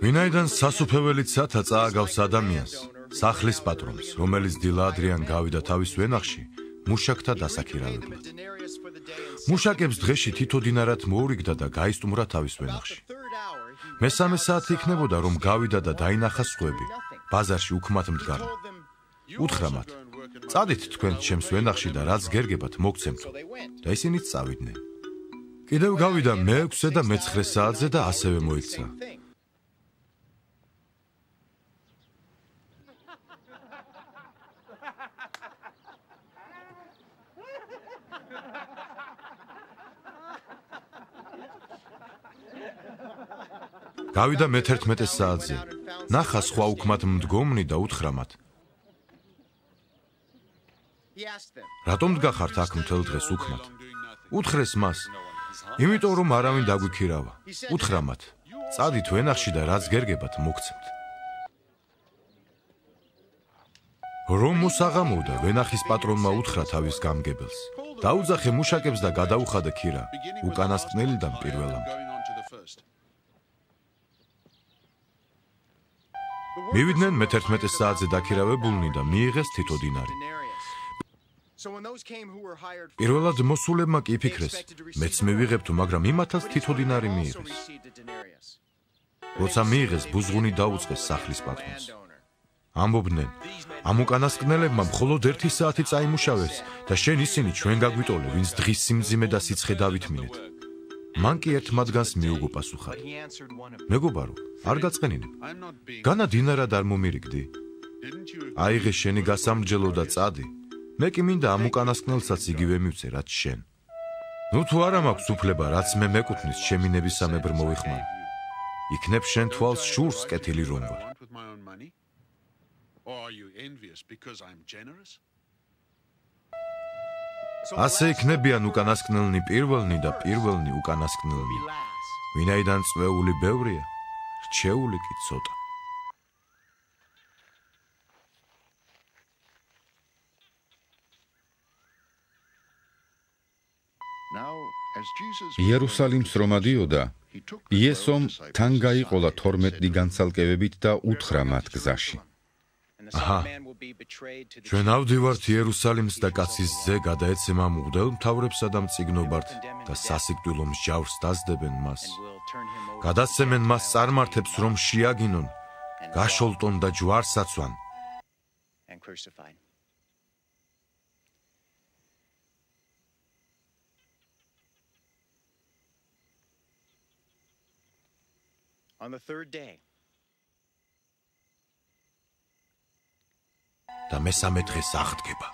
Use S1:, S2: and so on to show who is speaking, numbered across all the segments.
S1: ვინაიდან სასუფეველიცათა წააგავს ადამიანს, სახლის პატრონს, რომელიც დილა ადრიან გავიდა თავის ვენახში, მუშაკთა დასაქირავებლად. მუშაკებს დღეში თითო დინარად მოურიგდა და გაისტუმრა თავის ვენახში. მესამე საათი იქნებოდა, რომ გავიდა და დაინახა სხვები, ბაზარში უქმად მდგარნი. უთხრა მათ: წადით თქვენ ჩემს ვენახში და რაც გერგებათ მოგცემთო. და ისინიც წავიდნენ. კიდევ გავიდა მე-6 და მე-9 საათზე და ასევე მოიქცა. გავიდა მე-11 საათზე. ნახა სხვა უქმად მდგომნი და უთხრა მათ: რატომ დგახართ აქ მთელ დღეს უქმად? უთხრეს მას: იმიტომ რომ არავინ დაგვიქირავა. უთხრა მათ: წადით ვენახში და რაც გერგებათ მოგცემთ. რომ მოსაღამოვდა, ვენახის პატრონმა უთხრა თავის გამგებელს: დაუძახე მუშაკებს და გადაუხადე ქირა, უკანასკნელიდან პირველამდე. მივიდნენ მე-11 საათზე დაქირავებულნი და მიიღეს თითო დინარი. პირველად მოსულებმა კი იფიქრეს: მეც მივიღებთო, მაგრამ იმათაც თითო დინარი მიიღეს. როცა მიიღეს, ბუზღუნი დაუწყეს სახლის პატრონს. ამბობდნენ: ამ უკანასკნელებმა მხოლოდ 1 საათი წაიმუშავეს და შენ ისინი ჩვენ გაგვიტოლე, ვინც დღის სიმძიმე და სიცხე დავითმინეთ. მან კი ერთ მათგანს მიუგო პასუხად: მეგობარო, არ გაწყენინებ. განა დინარად არ მომირიგდი? აიღე შენი გასამრჯელო და წადი. მე კი მინდა ამ უკანასკნელსაც იგივე მივცე, რაც შენ. ნუ თუ არა მაქვს უფლება, რაც მე მეკუთვნის ჩემი ნებისამებრ მოიხმარ. იქნებ შენ თვალს შურს კეთილი რომ ვარ. ასე იქნებიან უკანასკნელნი პირველნი და პირველნი უკანასკნელნი. ვინაიდან წვეული ბევრია, რჩეული კი ცოტა.
S2: იერუსალიმს რომ ადიოდა, იესომ თან გაიყოლა 12 განცალკევებით და უთხრა მათ გზაში:
S1: აჰა, ჩვენ ავდივართ იერუსალიმს და კაცის ძე გადაეცემა მღვდელმთავრებსა და მწიგნობართ და სასიკვდილო მსჯავრს დასდებენ მას. გადასცემენ მას წარმართებს, რომ შეაგინონ, გაშოლტონ და ჯვარს აცვან. და მესამე დღეს აღდგება.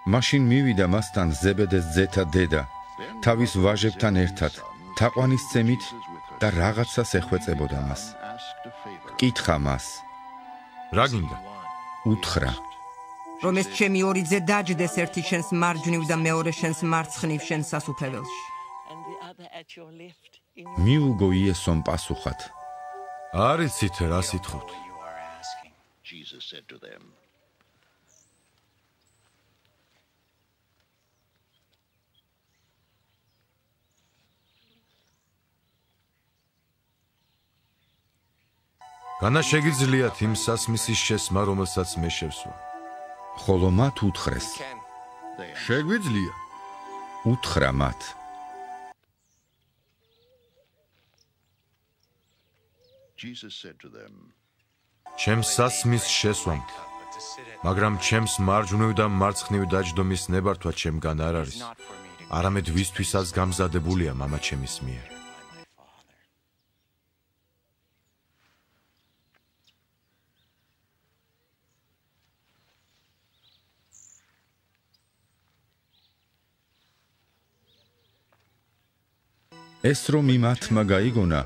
S2: მაშინ მივიდა მასთან ზებედეს ძეთა დედა, თავის ვაჟებთან ერთად, თაყვანისცემით და რაღაცას ეხვეწებოდა მას. კითხა მას:
S1: რა გინდა?
S2: უთხრა:
S3: რომ ეს ჩემი ორი ძე დაჯდეს, ერთი შენს მარჯვნივ და მეორე შენს მარცხნივ შენ სასუფეველში.
S2: მიუგო იესომ პასუხად:
S1: არ იცით რა სიტყვით. განა შეგიძლიათ იმ სასმისის შესმა, რომელსაც მე შევსვა?
S2: ხოლო მათ უთხრეს:
S1: შეგვიძლია.
S2: უთხრა მათ:
S1: ჩემს სასმის შესვამთ, მაგრამ ჩემს მარჯვნივ და მარცხნივ დაჯდომის ნებართვა ჩემგან არ არის, არამედ ვისთვისაც გამზადებულია მამა ჩემის მიერ.
S2: ეს რომ იმათმა გაიგონა,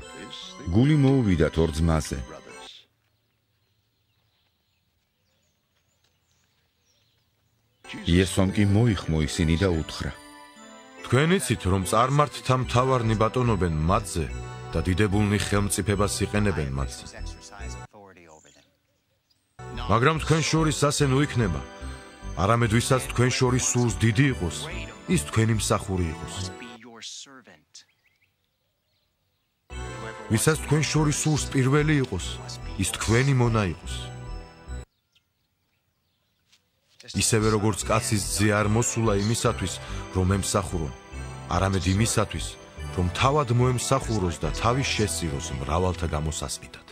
S2: გული მოუვიდათ ორ ძმაზე. იესომ კი მოიხმო ისინი და უთხრა:
S1: თქვენ იცით, რომ წარმართთა მთავარნი ბატონობენ მათზე და დიდებულნი ხელმწიფებას იყენებენ მათზე. მაგრამ თქვენ შორის ასე ნუიქნება, არამედ ვისაც თქვენ შორის სულს დიდი იყოს, ის თქვენი მსახური იყოს. ვისაც თქვენ შორის სულს პირველი იყოს, ის თქვენი მონა იყოს. ისევე როგორც კაცის ძე არ მოსულა იმისათვის, რომ ემსახურონ, არამედ იმისათვის, რომ თავად მოემსახუროს და თავის შესწიროს მრავალთა გამოსასყიდად.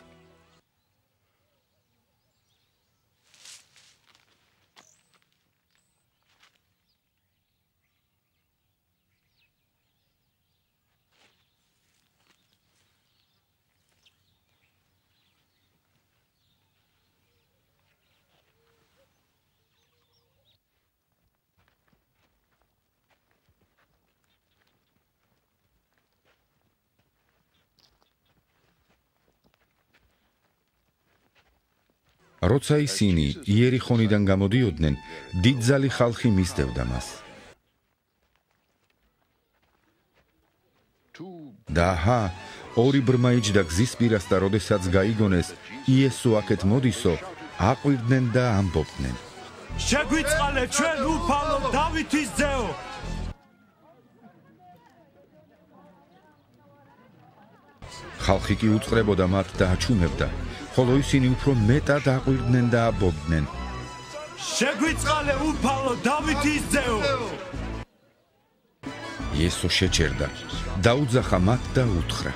S2: როცა ისინი იერიხონიდან გამოდიოდნენ, დიდძალი ხალხი მისდევდა მას. და აჰა, ორი ბრმა იჯდა გზის პირას და როდესაც გაიგონეს, იესო აქეთ მოდისო, აყვირდნენ და ამბობდნენ:
S4: შეგვიწყალე ჩვენ უფალო დავითის ძეო!
S2: ხალხი კი უწყრებოდა მათ და აჩუმებდა, ხოლო ისინი უფრო მეტად აყვირდნენ და ამბობდნენ:
S4: შეგვიწყალე უფალო დავითის ძეო!
S2: იესო შეჩერდა, დაუძახა მათ და უთხრა: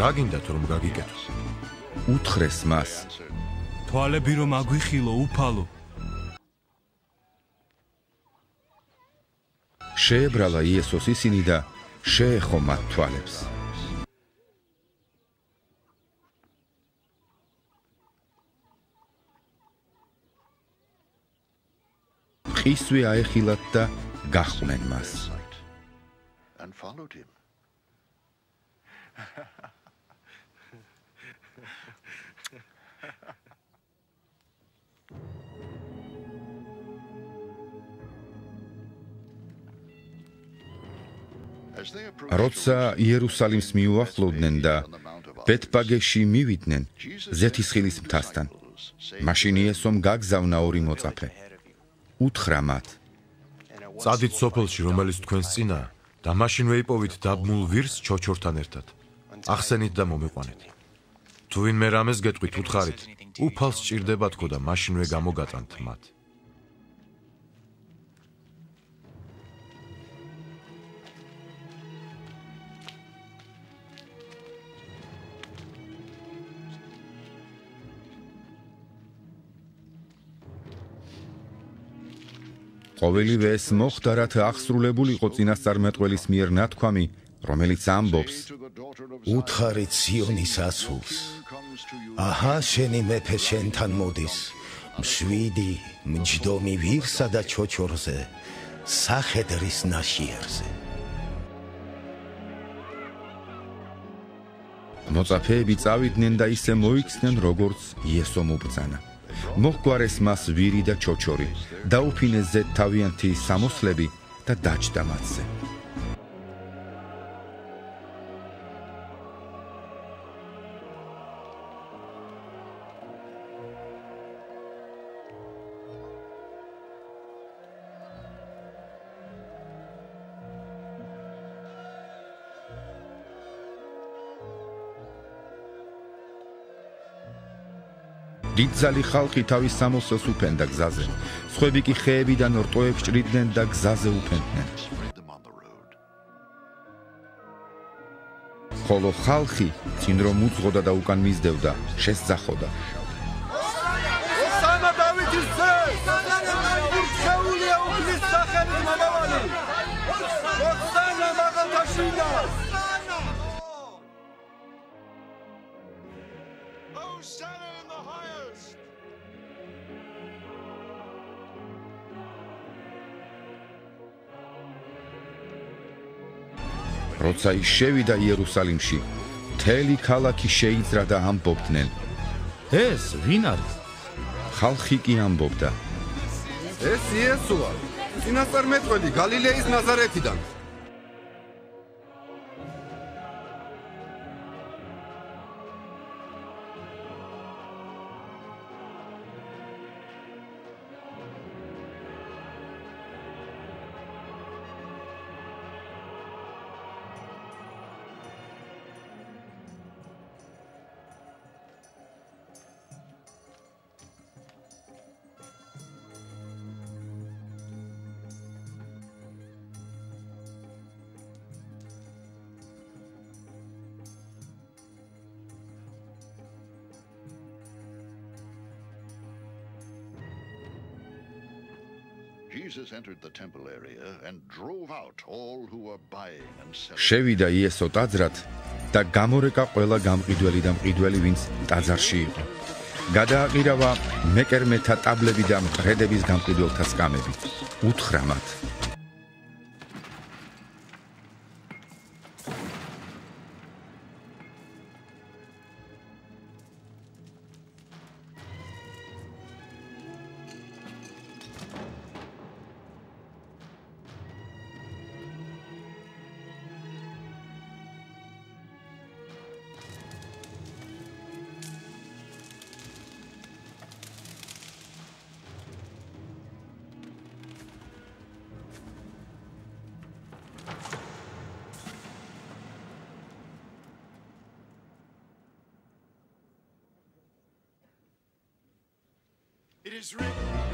S1: რა გინდათ რომ გაგიკეთო?
S2: უთხრეს მას:
S4: თვალები რომ აგვიხილო უფალო.
S2: შეებრალა იესოს ისინი და შეეხო მათ თვალებს. ისვე აეხილათ და გაჰყვნენ მას. როცა იერუსალიმს მიუახლოვდნენ და ბეთფაგეში მივიდნენ ზეთისხილის მთასთან, მაშინ იესომ გაგზავნა ორი მოწაფე. უთხრა მათ:
S1: წადით სოფელში, რომელიც თქვენს წინაა, და მაშინ ვეიპოვით დაბმულ ვირს ჩოჩორთან ერთად. ახსენით და მომიყვანეთ. თუ ვინმე რამეს გეტყვით, უთხარით, უფალს სჭირდება თქო და მაშინვე გამოგატანთ მათ.
S2: ყოველივე ეს მოხდა, რათა აღსრულებულიყო წინასწარმეტყველის მიერ ნათქვამი, რომელიც ამბობს:
S5: უთხარით სიონის ასულს, აჰა, შენი მეფე შენთან მოდის, მშვიდი, მჯდომი ვირსა და ჩოჩორზე, სახედრის ნაშიერზე.
S2: მოწაფეები წავიდნენ და ისე მოიქცნენ, როგორც იესომ უბრძანა. მოჰგვარეს მას ვირი და ჩოჩორი, დაუფინეს ზედ თავიანთი სამოსლები და დაჯდა მათზე. დიდძალი ხალხი თავის სამოსელს უფენდა გზაზე, სხვები კი ხეებიდან რტოებს ჭრიდნენ და გზაზე უფენდნენ. ხოლო ხალხი, წინ რომ უძღოდა და უკან მისდევდა, შესძახოდა:
S4: ოსანა დავითის ძე! ურჩეულია უფლის სახელის მამავალი! ოსანა მაღალთაშვილა! Hosanna in the highest!
S2: როცა ის შევიდა იერუსალიმში, მთელი ქალაქი შეიძრა და ამბობდნენ.
S6: ეს ვინ არის?
S2: ხალხი კი ამბობდა.
S7: ეს იესოა, წინასწარმეტყველი გალილეის ნაზარეთიდან.
S8: Jesus entered the temple area and drove out all who were buying and selling.
S2: შევიდა იესო ტაძრად და გამორეკა ყველა გამყიდველი და მყიდველი, ვინც ტაძარში იყო. გადააყირავა მეკერმეთა ტაბლები და მყრედების გამყიდველთა სკამები. უთხრა მათ.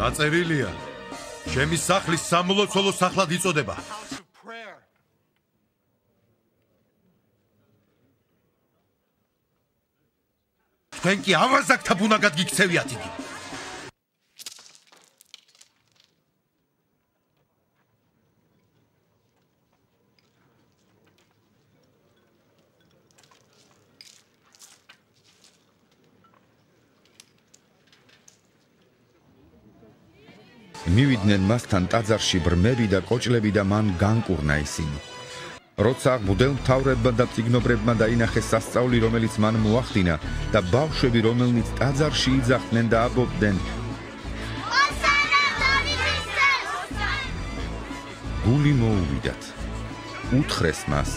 S1: დაწერილია ჩემი სახლის სამლოცველო სახლად იწოდება. თქვენ კი ავაზაკთა ბუნაგად გიქცევიათ იგი.
S2: მივიდნენ მასთან ტაძარში ბრმები და კოჭლები და მან განკურნა ისინი. როცა მღვდელმთავრებმა და მწიგნობრებმა დაინახეს სასწაული, რომელიც მან მოახდინა და ბავშვები, რომელნიც ტაძარში იძახდნენ და ამბობდნენ, გული მოუვიდათ. უთხრეს მას,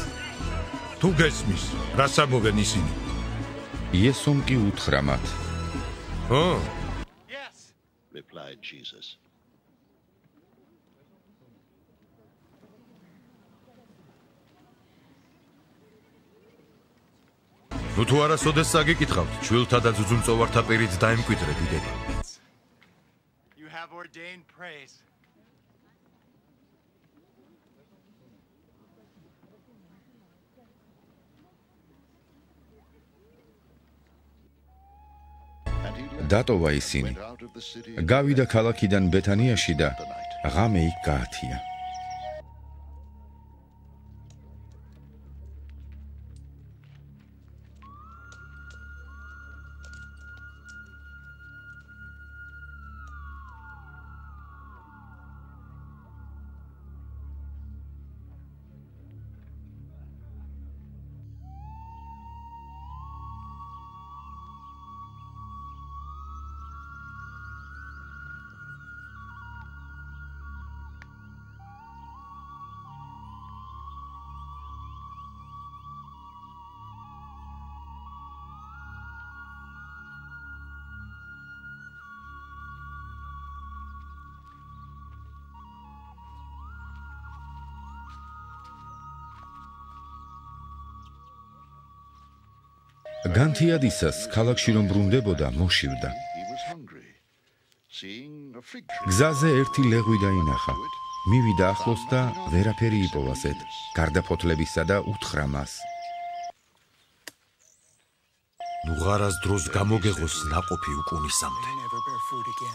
S1: თუ გესმის, რას ამბობენ ისინი?
S2: იესომ კი უთხრა მათ.
S1: ო,
S8: replied Jesus.
S1: ნუ თუ არასოდეს საგიკითხავთ, ჩვილთა და ძუძუმწოვართა პირით დაემკვიდრეთ იდედა.
S4: You have ordained praise.
S2: დატოვა ისინი. გავიდა ქალაქიდან ბეთანიაში და ღამე იქ გაათია. განთიადისას ქალაქში რომ ბრუნდებოდა, მოშივდა. გზაზე ერთი ლეღვი დაინახა. მივიდა ახლოს და ვერაფერი იპოვასეთ, გარდა ფოთლებისა და უთხრა მას.
S1: ნუ ღარას დროს გამოგეღოს ნაყოფი უკუნისამდე.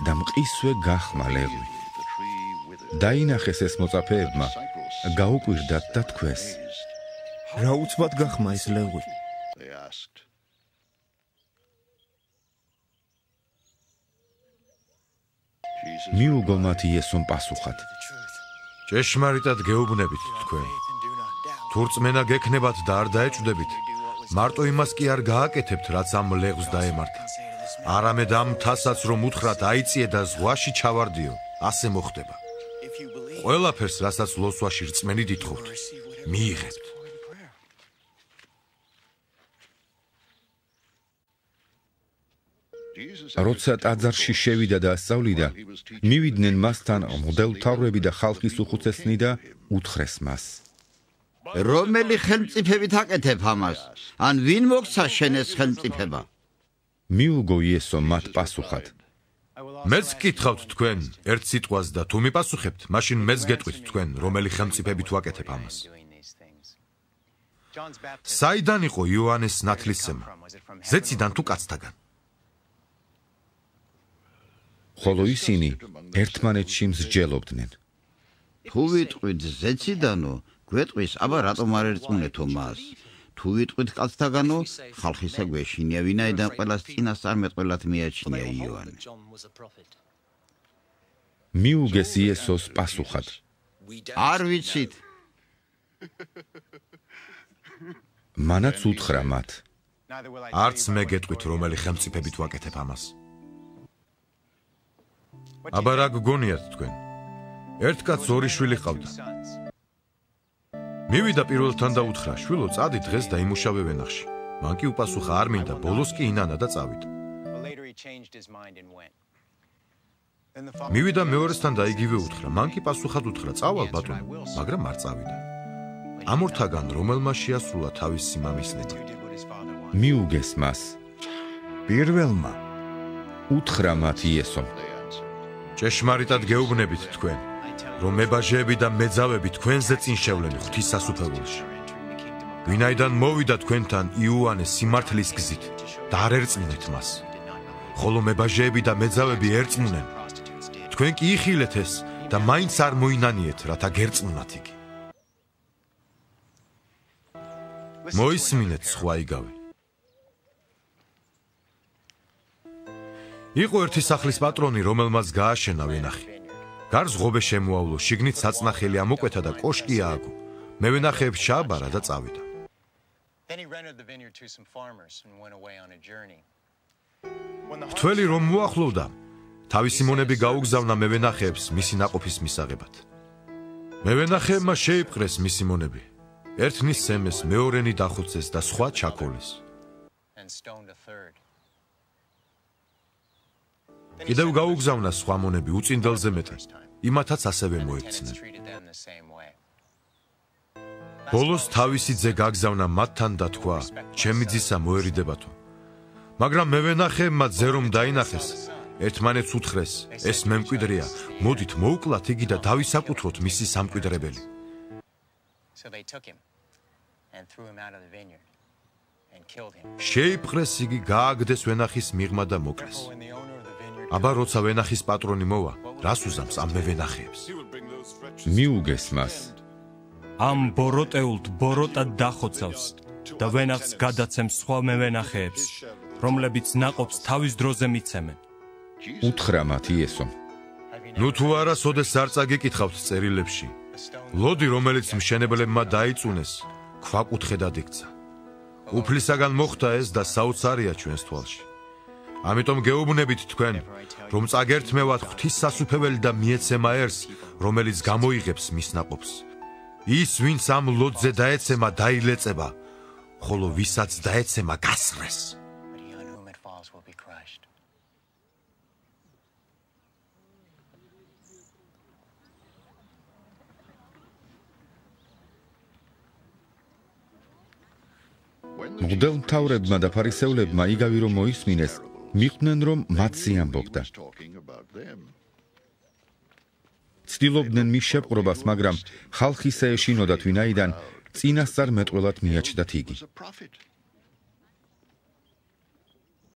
S2: და მყისვე გახმა ლეღვი. დაინახეს ეს მოწაფეებმა, გაუკვირდათ და თქვეს.
S6: რა უცბად გახმა ეს ლეღვი?
S2: მიუგო მათ იესომ პასუხად.
S1: ჭეშმარიტად გეუბნებით თქვენ. თუ რწმენა გექნებათ და არ დაეჭვდებით, მარტო იმას კი არ გააკეთებთ, რაც ამ ლეღვს დაემართა. არამედ ამ თასაც რომ უთხრათ აიწიე და ზღვაში ჩავარდიო, ასე მოხდება. ყველაფერს, რასაც ლოცვაში რწმენით ითხოვთ, მიიღებთ.
S2: როცა ტაძარში შევიდა და ასწავლიდა, მივიდნენ მასთან მღვდელმთავრები და ხალხის უხუცესნი და უთხრეს მას:
S9: რომელი ხელმწიფებით აკეთებ ამას? ან ვინ მოგცა შენ ეს ხელმწიფება?
S2: მიუგო იესომ მათ პასუხად:
S1: მეც გკითხავთ თქვენ ერთ სიტყვას და თუ მიპასუხებთ, მაშინ მეც გეტყვით თქვენ, რომელი ხელმწიფებით ვაკეთებ ამას. საიდან იყო იოანეს ნათლისმცემა? ზეციდან თუ კაცთაგან?
S2: ხოლო ისინი ერთმანეთში მსჯელობდნენ:
S9: თუ ვიტყვით ზეციდანო, გვეტყვის, აბა რატომ არ ერწმუნეთო მას? თუ ვიტყვით კაცთაგანო, ხალხისა გვეშინია, ვინაიდან ყველას წინასწარმეტყველად მიაჩნია იოანე.
S2: მიუგეს იესოს პასუხად:
S9: არ ვიცით.
S2: მანაც უთხრა მათ:
S1: არც მე გეტყვით, რომელი ხელმწიფებით ვაკეთებ ამას. აბა რა გგონიათ თქვენ? ერთ კაცს ორი შვილი ჰყავდა. მივიდა პირველთან და უთხრა: შვილო, წადი დღეს და იმუშავე ვენახში. მან კი უპასუხა: არ მინდა, ბოლოს კი ინანა და წავიდა. მივიდა მეორესთან და იგივე უთხრა. მან კი პასუხად უთხრა: წავალ ბატონო, მაგრამ არ წავიდა. ამ ორთაგან რომელმა შეასრულა თავისი მამის ნება?
S2: მიუგეს მას.
S5: პირველმა.
S2: უთხრა მათ იესომ:
S1: ჭეშმარიტად გეუბნებით თქვენ, რომ მებაჟეები და მეძავები თქვენზე წინ შევლენ ღვთის სასუფეველში. ვინაიდან მოვიდა თქვენთან იოანე სიმართლის გზით და არ ერწმუნეთ მას, ხოლო მებაჟეები და მეძავები ერწმუნენ. თქვენ კი იხილეთ ეს და მაინც არ მოინანიეთ, რათა გერწმუნათ იგი. მოისმინეთ სხვა იგავი. იყო ერთი სახლის პატრონი, რომელმაც გააშენა ვენახი. გარს ღობე შემოავლო, შიგნით საწნახელი ამოკვეთა და კოშკი ააგო. მევენახეებს ჩააბარა და წავიდა. მთველი რომ მოახლოვდა, თავისი მონები გაუგზავნა მევენახეებს მისი ნაყოფის მისაღებად. მევენახეებმა შეიპყრეს მისი მონები. ერთნის სემეს, მეორენი დახოცეს და სხვა ჩაქოლეს. კიდევ გაუგზავნა სხვა მონები უწინდელზე მეტი, იმათაც ასევე მოექცნენ. ბოლოს თავისი ძე გაგზავნა მათთან და თქვა: ჩემი ძისა მოერიდებათო. მაგრამ მევენახეებმა ძე რომ დაინახეს, ერთმანეთს უთხრეს: ეს მემკვიდრეა, მოდით მოუკლათ იგი და დავისაკუთროთ მისი სამკვიდრებელი. შეიპყრეს იგი, გააგდეს ვენახის მიღმა და მოკლეს. აბა როცა ვენახის პატრონი მოვა, რას უზამს ამ მევენახეებს?
S2: მიუგეს მას.
S10: ამ ბოროტეულთ ბოროტად დახოცავს და ვენახს გადაცემს სხვა მევენახეებს, რომლებიც ნაყოფს თავის დროზე მიცემენ.
S2: უთხრა მათ იესომ:
S1: ნუ თუ არა, სოდეს არ წაგიკითხავთ წერილებში. ლოდი, რომელიც მშენებლებმა დაიწუნეს, ქვაკუთხედად იქცა. უფლისაგან მოხდა ეს და საოცარია ჩვენს თვალში. ამიტომ გეუბნებით თქვენ, რომ წაგერთმევათ ღვთის სასუფეველი და მიეცემა ერს, რომელიც გამოიღებს მის ნაყოფს. ის, ვინც ამ ლოდზე დაეცემა, დაილეწება, ხოლო ვისაც დაეცემა, გასრეს.
S2: მღვდელმთავრებმა და ფარისეულებმა იგავი რომ მოისმინეს, მიხვდნენ რომ მათზე ამბობდა. ცდილობდნენ მის შეპყრობას, მაგრამ ხალხისა ეშინოდათ, ვინაიდან წინასწარმეტყველად მიაჩნდათ იგი.